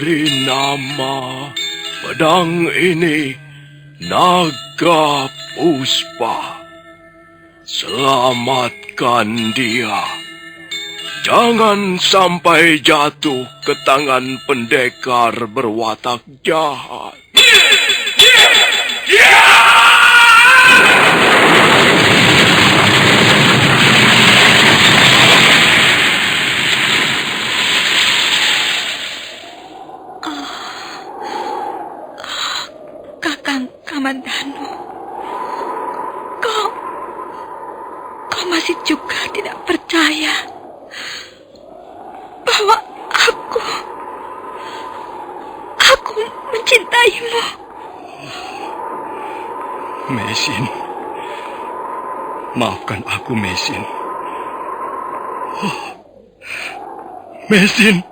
Beri nama pedang ini Naga Puspa. Selamatkan dia. Jangan sampai jatuh ke tangan pendekar berwatak jahat. Kakang Kamandanu, kau masih juga tidak percaya bahwa aku mencintaimu. Mesin, maafkan aku, Mesin. Mesin,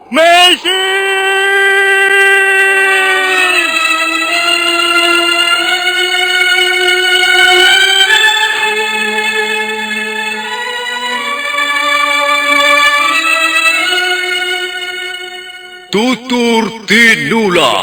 Mesin! Tutur Tinula.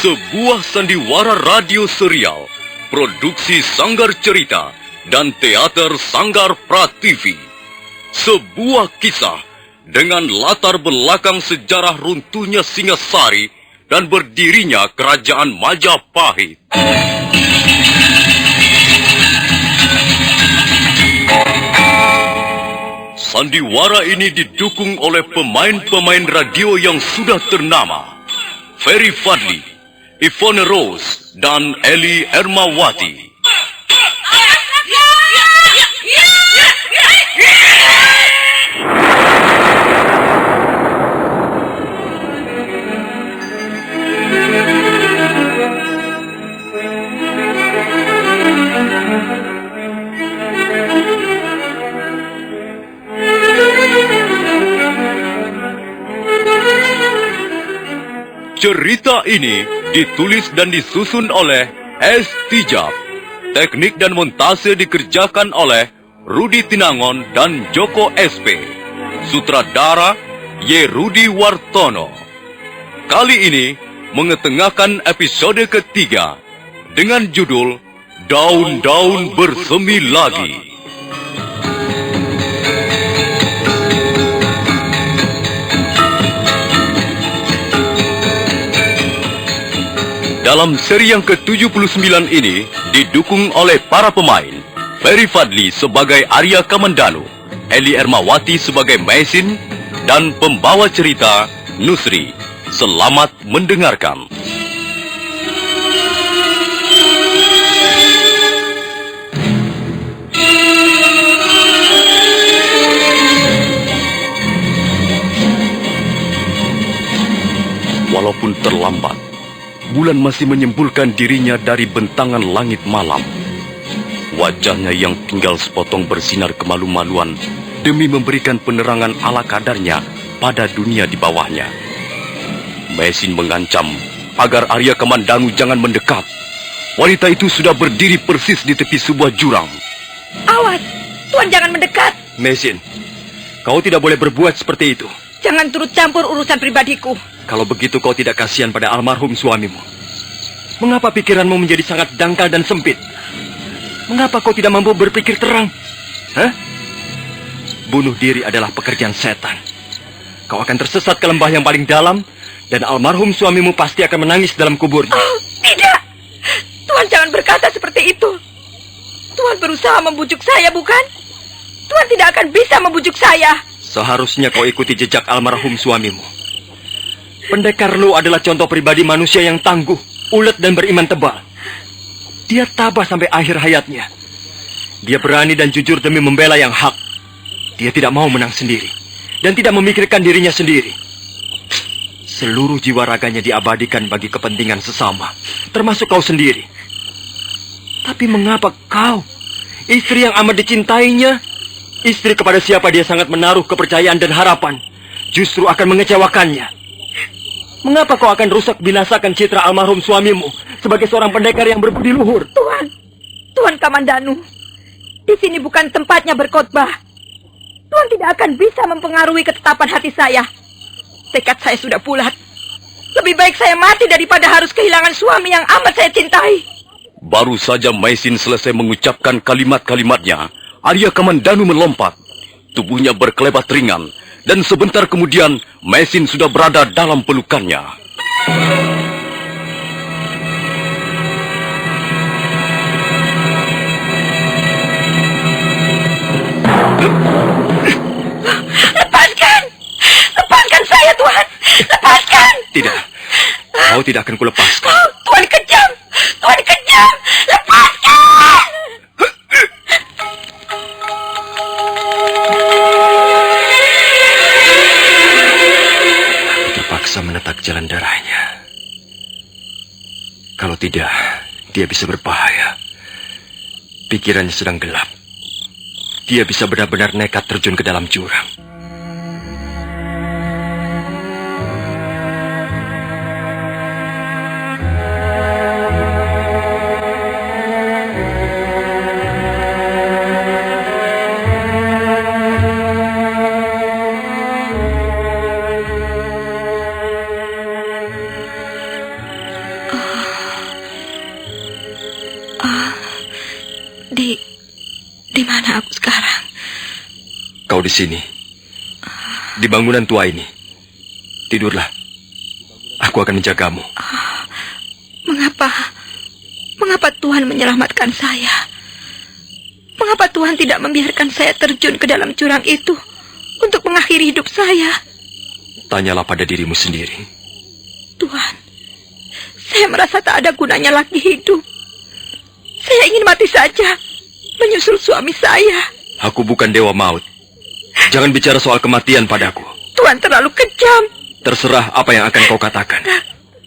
Sebuah sandiwara radio serial, produksi Sanggar Cerita dan Teater Sanggar Prativi. Sebuah kisah dengan latar belakang sejarah runtuhnya Singasari dan berdirinya Kerajaan Majapahit. Sandiwara ini didukung oleh pemain-pemain radio yang sudah ternama. Ferry Fadli, Yvonne Rose, dan Eli Ermawati. Cerita ini ditulis dan disusun oleh S. Tijab. Teknik dan montase dikerjakan oleh Rudi Tinangon dan Joko SP. Sutradara Y. Rudi Wartono. Kali ini mengetengahkan episode ketiga dengan judul Daun-Daun Bersemi Lagi. Dalam seri yang ke-79 ini didukung oleh para pemain Ferry Fadli sebagai Arya Kamandanu, Eli Ermawati sebagai Mesin, dan pembawa cerita Nusri. Selamat mendengarkan. Walaupun terlambat, bulan masih menyembulkan dirinya dari bentangan langit malam. Wajahnya yang tinggal sepotong bersinar kemalu-maluan demi memberikan penerangan ala kadarnya pada dunia di bawahnya. Mesin mengancam agar Arya Kamandanu jangan mendekat. Wanita itu sudah berdiri persis di tepi sebuah jurang. Awas, Tuan jangan mendekat. Mesin, kau tidak boleh berbuat seperti itu. Jangan turut campur urusan pribadiku. Kalau begitu kau tidak kasihan pada almarhum suamimu. Mengapa pikiranmu menjadi sangat dangkal dan sempit? Mengapa kau tidak mampu berpikir terang? Hah? Bunuh diri adalah pekerjaan setan. Kau akan tersesat ke lembah yang paling dalam, dan almarhum suamimu pasti akan menangis dalam kuburnya. Oh, tidak! Tuan jangan berkata seperti itu. Tuan berusaha membujuk saya, bukan? Tuan tidak akan bisa membujuk saya. Seharusnya kau ikuti jejak almarhum suamimu. Pendekar Lu adalah contoh pribadi manusia yang tangguh, ulet dan beriman tebal. Dia tabah sampai akhir hayatnya. Dia berani dan jujur demi membela yang hak. Dia tidak mau menang sendiri dan tidak memikirkan dirinya sendiri. Seluruh jiwa raganya diabadikan bagi kepentingan sesama, termasuk kau sendiri. Tapi mengapa kau, istri yang amat dicintainya, istri kepada siapa dia sangat menaruh kepercayaan dan harapan, justru akan mengecewakannya? Mengapa kau akan rusak binasakan citra almarhum suamimu sebagai seorang pendekar yang berbudi luhur? Tuan Kamandanu, di sini bukan tempatnya berkhotbah. Tuan tidak akan bisa mempengaruhi ketetapan hati saya. Tekad saya sudah bulat. Lebih baik saya mati daripada harus kehilangan suami yang amat saya cintai. Baru saja Maisin selesai mengucapkan kalimat-kalimatnya, Arya Kamandanu melompat. Tubuhnya berkelebat ringan, dan sebentar kemudian Maisin sudah berada dalam pelukannya. Lepaskan saya, Tuan. Lepaskan. Tidak, kau tidak akan kulepaskan. Tuan kejam. Lepaskan. Aku terpaksa menetak jalan darahnya. Kalau tidak, dia bisa berbahaya. Pikirannya sedang gelap. Dia bisa benar-benar nekat terjun ke dalam jurang. Di mana aku sekarang? Kau di sini, di bangunan tua ini. Tidurlah. Aku akan menjagamu. Mengapa Tuhan menyelamatkan saya? Mengapa Tuhan tidak membiarkan saya terjun ke dalam jurang itu untuk mengakhiri hidup saya? Tanyalah pada dirimu sendiri. Tuhan, saya merasa tak ada gunanya lagi hidup. Saya ingin mati saja, menyusul suami saya. Aku bukan dewa maut. Jangan bicara soal kematian padaku. Tuhan terlalu kejam. Terserah apa yang akan kau katakan.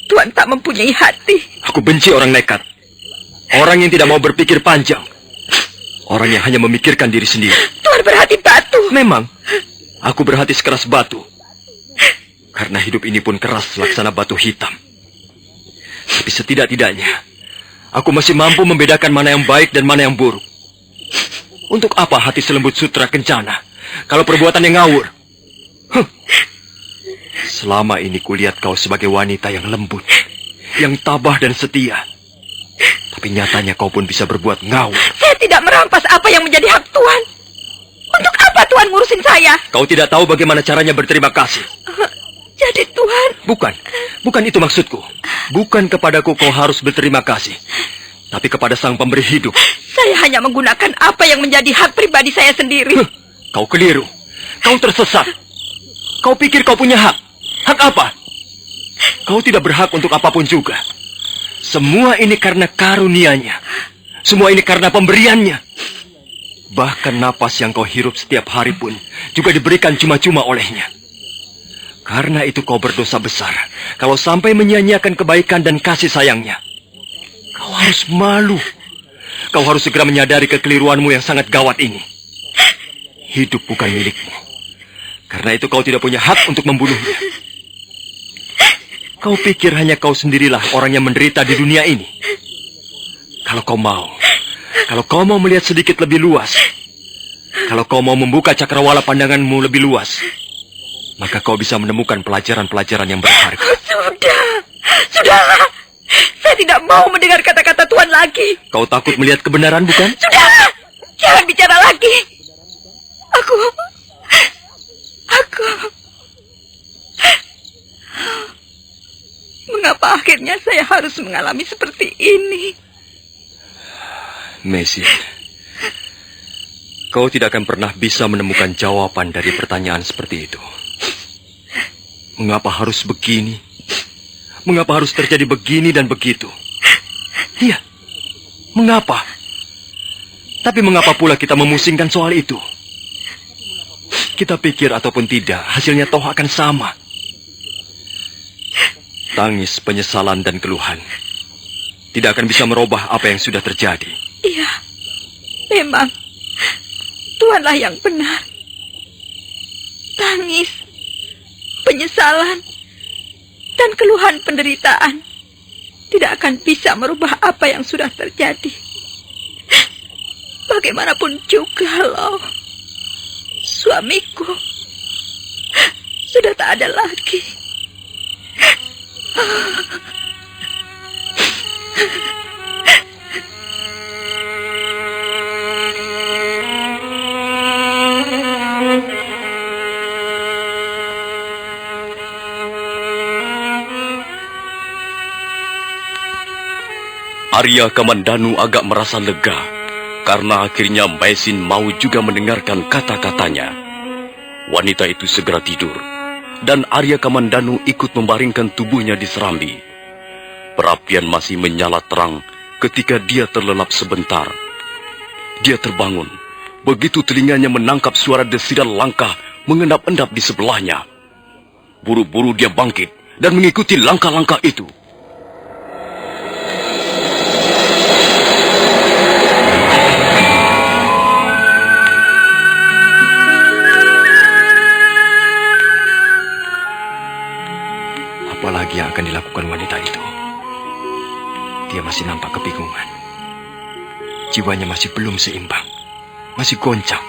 Tuhan tak mempunyai hati. Aku benci orang nekat. Orang yang tidak mau berpikir panjang. Orang yang hanya memikirkan diri sendiri. Tuhan berhati batu. Memang, aku berhati sekeras batu. Karena hidup ini pun keras laksana batu hitam. Tapi setidak-tidaknya, aku masih mampu membedakan mana yang baik dan mana yang buruk. Untuk apa hati selembut sutra kencana kalau perbuatannya ngawur? Selama ini kulihat kau sebagai wanita yang lembut, yang tabah dan setia. Tapi nyatanya kau pun bisa berbuat ngawur. Saya tidak merampas apa yang menjadi hak Tuhan. Untuk apa Tuhan ngurusin saya? Kau tidak tahu bagaimana caranya berterima kasih. Jadi Tuhan... Bukan itu maksudku. Bukan kepadaku kau harus berterima kasih, tapi kepada Sang Pemberi hidup. Saya hanya menggunakan apa yang menjadi hak pribadi saya sendiri. Kau keliru. Kau tersesat. Kau pikir kau punya hak. Hak apa? Kau tidak berhak untuk apapun juga. Semua ini karena karunia-Nya. Semua ini karena pemberiannya. Bahkan napas yang kau hirup setiap hari pun juga diberikan cuma-cuma olehnya. Karena itu kau berdosa besar kalau sampai menyia-nyiakan kebaikan dan kasih sayangnya. Kau harus malu. Kau harus segera menyadari kekeliruanmu yang sangat gawat ini. Hidup bukan milikmu. Karena itu kau tidak punya hak untuk membunuhnya. Kau pikir hanya kau sendirilah orang yang menderita di dunia ini. Kalau kau mau melihat sedikit lebih luas, kalau kau mau membuka cakrawala pandanganmu lebih luas, maka kau bisa menemukan pelajaran-pelajaran yang berharga. Sudahlah. Saya tidak mau mendengar kata-kata Tuhan lagi. Kau takut melihat kebenaran, bukan? Sudahlah. Jangan bicara lagi. Aku... Mengapa akhirnya saya harus mengalami seperti ini? Messi, kau tidak akan pernah bisa menemukan jawaban dari pertanyaan seperti itu. Mengapa harus begini? Mengapa harus terjadi begini dan begitu? Iya, mengapa? Tapi mengapa pula kita memusingkan soal itu? Kita pikir ataupun tidak, hasilnya toh akan sama. Tangis, penyesalan, dan keluhan tidak akan bisa merubah apa yang sudah terjadi. Iya, memang Tuhanlah yang benar. Tangis, penyesalan, dan keluhan penderitaan tidak akan bisa merubah apa yang sudah terjadi. Bagaimanapun juga loh, suamiku sudah tak ada lagi. Arya Kamandanu agak merasa lega karena akhirnya Maisin mau juga mendengarkan kata-katanya. Wanita itu segera tidur dan Arya Kamandanu ikut membaringkan tubuhnya di serambi. Perapian masih menyala terang ketika dia terlelap sebentar. Dia terbangun begitu telinganya menangkap suara desiran langkah mengendap-endap di sebelahnya. Buru-buru dia bangkit dan mengikuti langkah-langkah itu. Apalagi yang akan dilakukan wanita itu? Dia masih nampak kebingungan. Jiwanya masih belum seimbang. Masih goncang.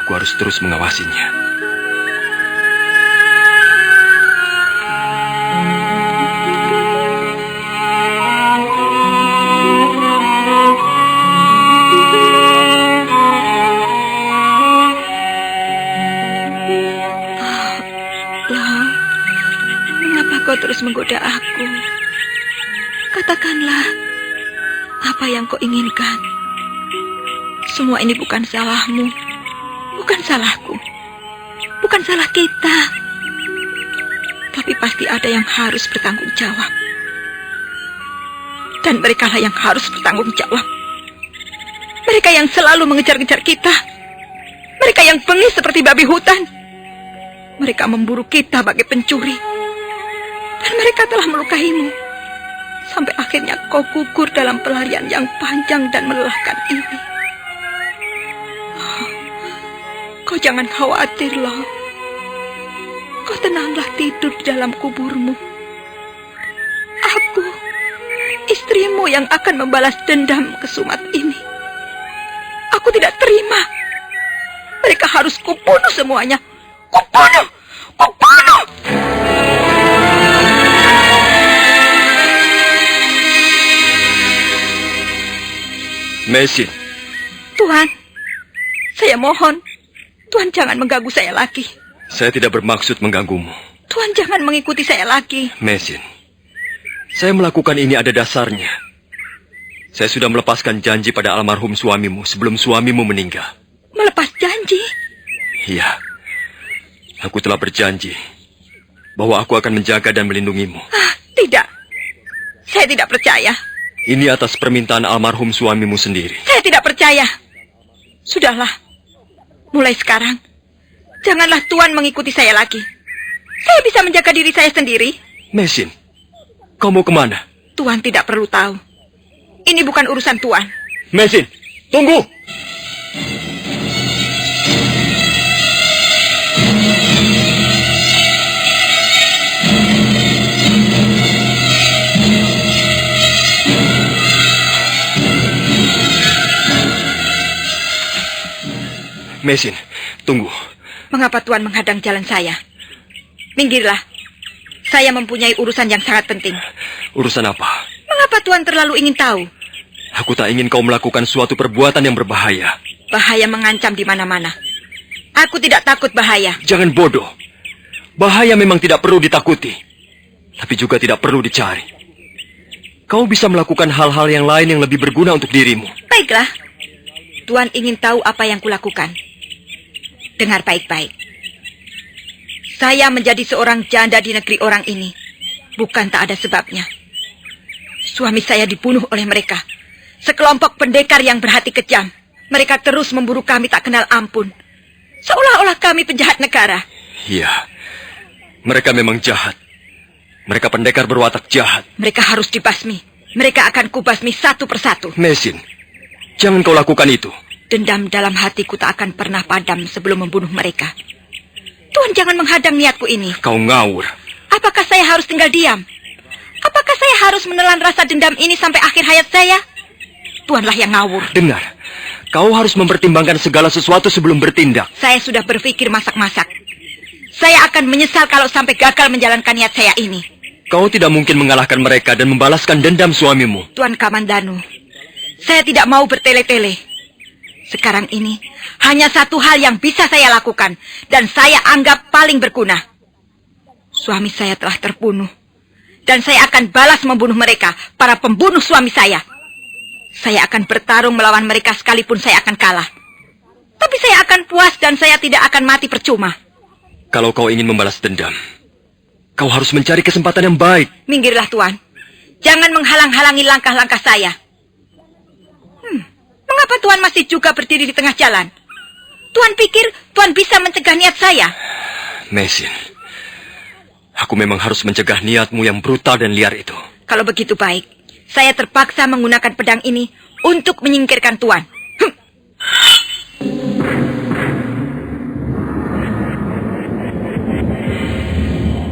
Aku harus terus mengawasinya. Kau terus menggoda aku. Katakanlah apa yang kau inginkan. Semua ini bukan salahmu, bukan salahku, bukan salah kita. Tapi pasti ada yang harus bertanggung jawab. Dan merekalah yang harus bertanggung jawab. Mereka yang selalu mengejar-ngejar kita. Mereka yang bengis seperti babi hutan. Mereka memburu kita bagai pencuri. Dan mereka telah melukaimu. Sampai akhirnya kau gugur dalam pelarian yang panjang dan melelahkan ini. Oh, kau jangan khawatir loh. Kau tenanglah tidur di dalam kuburmu. Aku, istrimu yang akan membalas dendam kesumat ini. Aku tidak terima. Mereka harus kubunuh semuanya. Kubunuh! Kubunuh! Maisin. Tuhan, saya mohon, Tuhan jangan mengganggu saya lagi. Saya tidak bermaksud mengganggumu. Tuhan jangan mengikuti saya lagi. Maisin, saya melakukan ini ada dasarnya. Saya sudah melepaskan janji pada almarhum suamimu sebelum suamimu meninggal. Melepas janji? Iya, aku telah berjanji bahwa aku akan menjaga dan melindungimu. Tidak, saya tidak percaya. Ini atas permintaan almarhum suamimu sendiri. Saya tidak percaya. Sudahlah, mulai sekarang, janganlah Tuhan mengikuti saya lagi. Saya bisa menjaga diri saya sendiri. Maisin, kau mau kemana? Tuhan tidak perlu tahu. Ini bukan urusan Tuhan. Maisin, tunggu! Maisin, tunggu. Mengapa Tuhan menghadang jalan saya? Minggirlah. Saya mempunyai urusan yang sangat penting. Urusan apa? Mengapa Tuhan terlalu ingin tahu? Aku tak ingin kau melakukan suatu perbuatan yang berbahaya. Bahaya mengancam di mana-mana. Aku tidak takut bahaya. Jangan bodoh. Bahaya memang tidak perlu ditakuti. Tapi juga tidak perlu dicari. Kau bisa melakukan hal-hal yang lain yang lebih berguna untuk dirimu. Baiklah. Tuhan ingin tahu apa yang kulakukan. Dengar baik-baik. Saya menjadi seorang janda di negeri orang ini. Bukan tak ada sebabnya. Suami saya dibunuh oleh mereka. Sekelompok pendekar yang berhati kejam. Mereka terus memburu kami tak kenal ampun. Seolah-olah kami penjahat negara. Iya. Mereka memang jahat. Mereka pendekar berwatak jahat. Mereka harus dibasmi. Mereka akan kubasmi satu persatu. Maisin, jangan kau lakukan itu. Dendam dalam hatiku tak akan pernah padam sebelum membunuh mereka. Tuhan jangan menghadang niatku ini. Kau ngawur. Apakah saya harus tinggal diam? Apakah saya harus menelan rasa dendam ini sampai akhir hayat saya? Tuanlah yang ngawur. Dengar, kau harus mempertimbangkan segala sesuatu sebelum bertindak. Saya sudah berpikir masak-masak. Saya akan menyesal kalau sampai gagal menjalankan niat saya ini. Kau tidak mungkin mengalahkan mereka dan membalaskan dendam suamimu. Tuan Kamandanu, saya tidak mau bertele-tele. Sekarang ini, hanya satu hal yang bisa saya lakukan, dan saya anggap paling berguna. Suami saya telah terbunuh, dan saya akan balas membunuh mereka, para pembunuh suami saya. Saya akan bertarung melawan mereka sekalipun saya akan kalah. Tapi saya akan puas dan saya tidak akan mati percuma. Kalau kau ingin membalas dendam, kau harus mencari kesempatan yang baik. Minggirlah, Tuan. Jangan menghalang-halangi langkah-langkah saya. Mengapa Tuan masih juga berdiri di tengah jalan? Tuan pikir Tuan bisa mencegah niat saya? Meisin, aku memang harus mencegah niatmu yang brutal dan liar itu. Kalau begitu baik, saya terpaksa menggunakan pedang ini untuk menyingkirkan Tuan.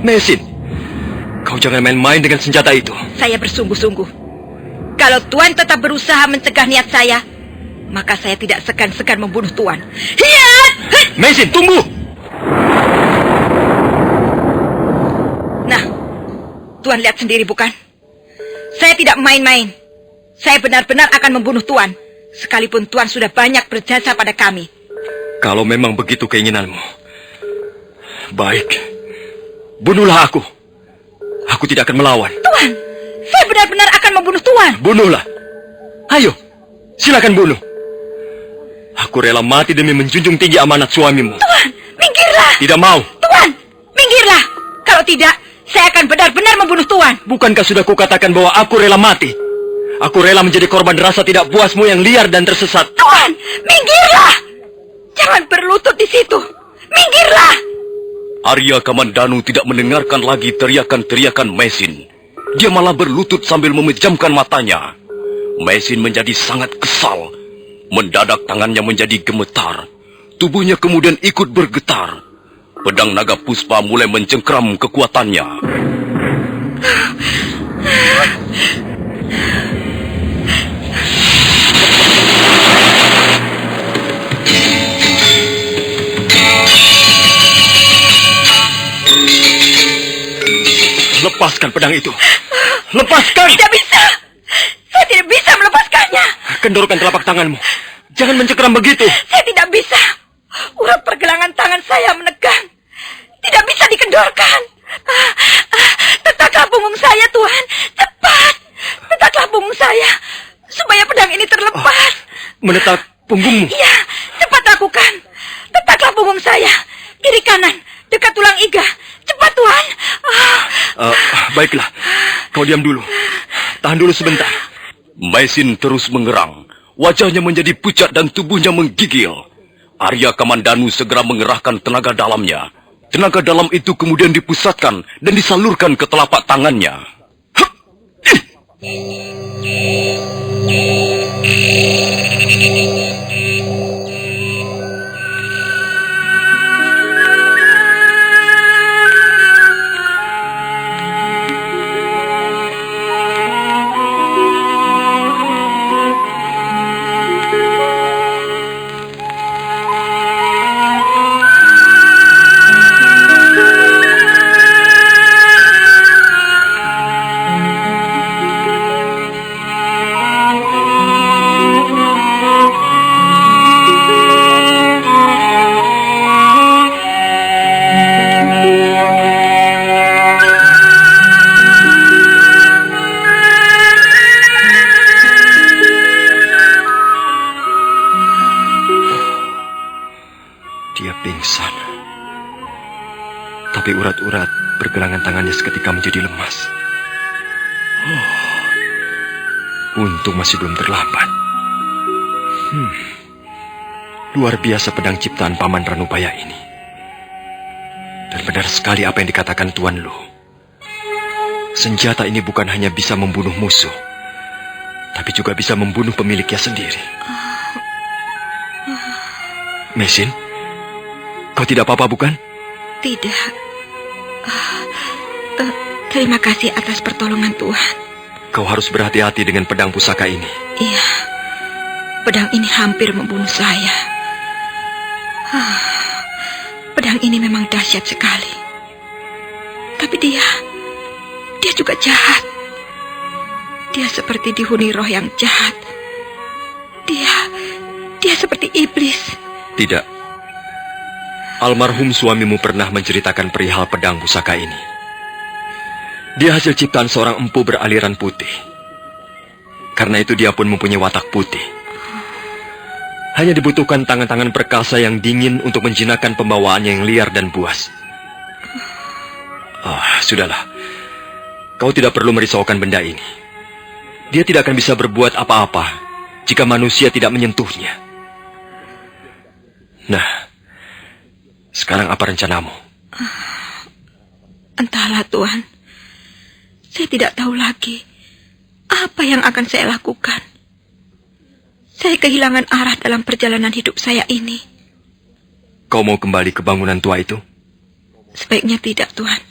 Meisin, kau jangan main-main dengan senjata itu. Saya bersungguh-sungguh. Kalau Tuan tetap berusaha mencegah niat saya, maka saya tidak segan-segan membunuh Tuan. Hiat! Meisin, tunggu! Nah, Tuan lihat sendiri bukan? Saya tidak main-main. Saya benar-benar akan membunuh Tuan, sekalipun Tuan sudah banyak berjasa pada kami. Kalau memang begitu keinginanmu, baik, bunuhlah aku. Aku tidak akan melawan. Tuan, saya benar-benar akan membunuh Tuan. Bunuhlah. Ayo, silakan bunuh. Aku rela mati demi menjunjung tinggi amanat suamimu. Tuan, minggirlah. Tidak mau. Tuan, minggirlah. Kalau tidak, saya akan benar-benar membunuh Tuan. Bukankah sudah kukatakan bahwa aku rela mati? Aku rela menjadi korban rasa tidak puasmu yang liar dan tersesat. Tuan, minggirlah. Jangan berlutut di situ. Minggirlah. Arya Kamandanu tidak mendengarkan lagi teriakan-teriakan Meisin. Dia malah berlutut sambil memejamkan matanya. Meisin menjadi sangat kesal. Mendadak tangannya menjadi gemetar. Tubuhnya kemudian ikut bergetar. Pedang naga puspa mulai mencengkram kekuatannya. Lepaskan pedang itu. Lepaskan! Tidak bisa. Saya tidak bisa melepaskannya. Kendorkan telapak tanganmu. Jangan mencengkeram begitu. Saya tidak bisa. Urat pergelangan tangan saya menegang. Tidak bisa dikendorkan. Tetaklah punggung saya, Tuhan. Cepat. Tetaklah punggung saya. Supaya pedang ini terlepas. Menetak punggungmu. Iya, cepat lakukan. Tetaklah punggung saya. Kiri kanan, dekat tulang iga. Cepat, Tuhan. Baiklah, kau diam dulu. Tahan dulu sebentar. Meisin terus mengerang. Wajahnya menjadi pucat dan tubuhnya menggigil. Arya Kamandanu segera mengerahkan tenaga dalamnya. Tenaga dalam itu kemudian dipusatkan dan disalurkan ke telapak tangannya. Dia pingsan. Tapi urat-urat pergelangan tangannya seketika menjadi lemas. Untung masih belum terlambat. Luar biasa pedang ciptaan Paman Ranubaya ini. Dan benar sekali apa yang dikatakan Tuan Lu. Senjata ini bukan hanya bisa membunuh musuh, tapi juga bisa membunuh pemiliknya sendiri. Meisin, kau tidak apa-apa bukan? Tidak. Terima kasih atas pertolongan Tuhan. Kau harus berhati-hati dengan pedang pusaka ini. Iya, pedang ini hampir membunuh saya. Pedang ini memang dahsyat sekali. Tapi dia juga jahat. Dia seperti dihuni roh yang jahat. Dia seperti iblis. Tidak. Almarhum suamimu pernah menceritakan perihal pedang pusaka ini. Dia hasil ciptaan seorang empu beraliran putih. Karena itu dia pun mempunyai watak putih. Hanya dibutuhkan tangan-tangan perkasa yang dingin untuk menjinakkan pembawaannya yang liar dan buas. Sudahlah. Kau tidak perlu merisaukan benda ini. Dia tidak akan bisa berbuat apa-apa jika manusia tidak menyentuhnya. Nah, sekarang apa rencanamu? Entahlah, Tuan. Saya tidak tahu lagi apa yang akan saya lakukan. Saya kehilangan arah dalam perjalanan hidup saya ini. Kau mau kembali ke bangunan tua itu? Sebaiknya tidak, Tuan.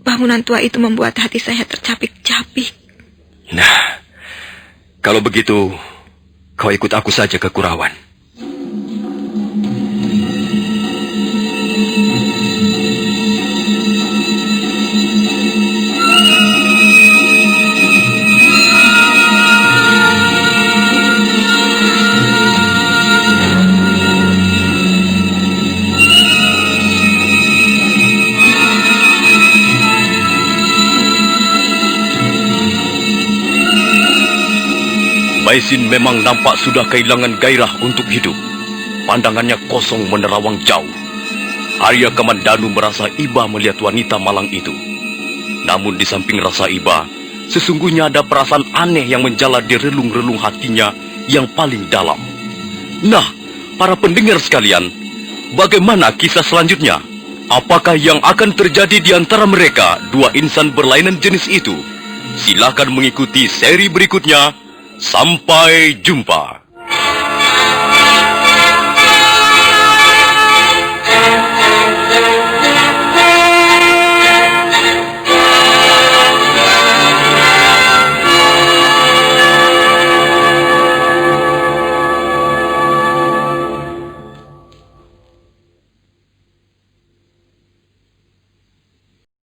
Bangunan tua itu membuat hati saya tercapik-capik. Nah, kalau begitu, kau ikut aku saja ke Kurawan. Maisin memang nampak sudah kehilangan gairah untuk hidup. Pandangannya kosong menerawang jauh. Arya Kamandanu merasa iba melihat wanita malang itu. Namun di samping rasa iba, sesungguhnya ada perasaan aneh yang menjala di relung-relung hatinya yang paling dalam. Nah, para pendengar sekalian, bagaimana kisah selanjutnya? Apakah yang akan terjadi di antara mereka, dua insan berlainan jenis itu? Silakan mengikuti seri berikutnya. Sampai jumpa.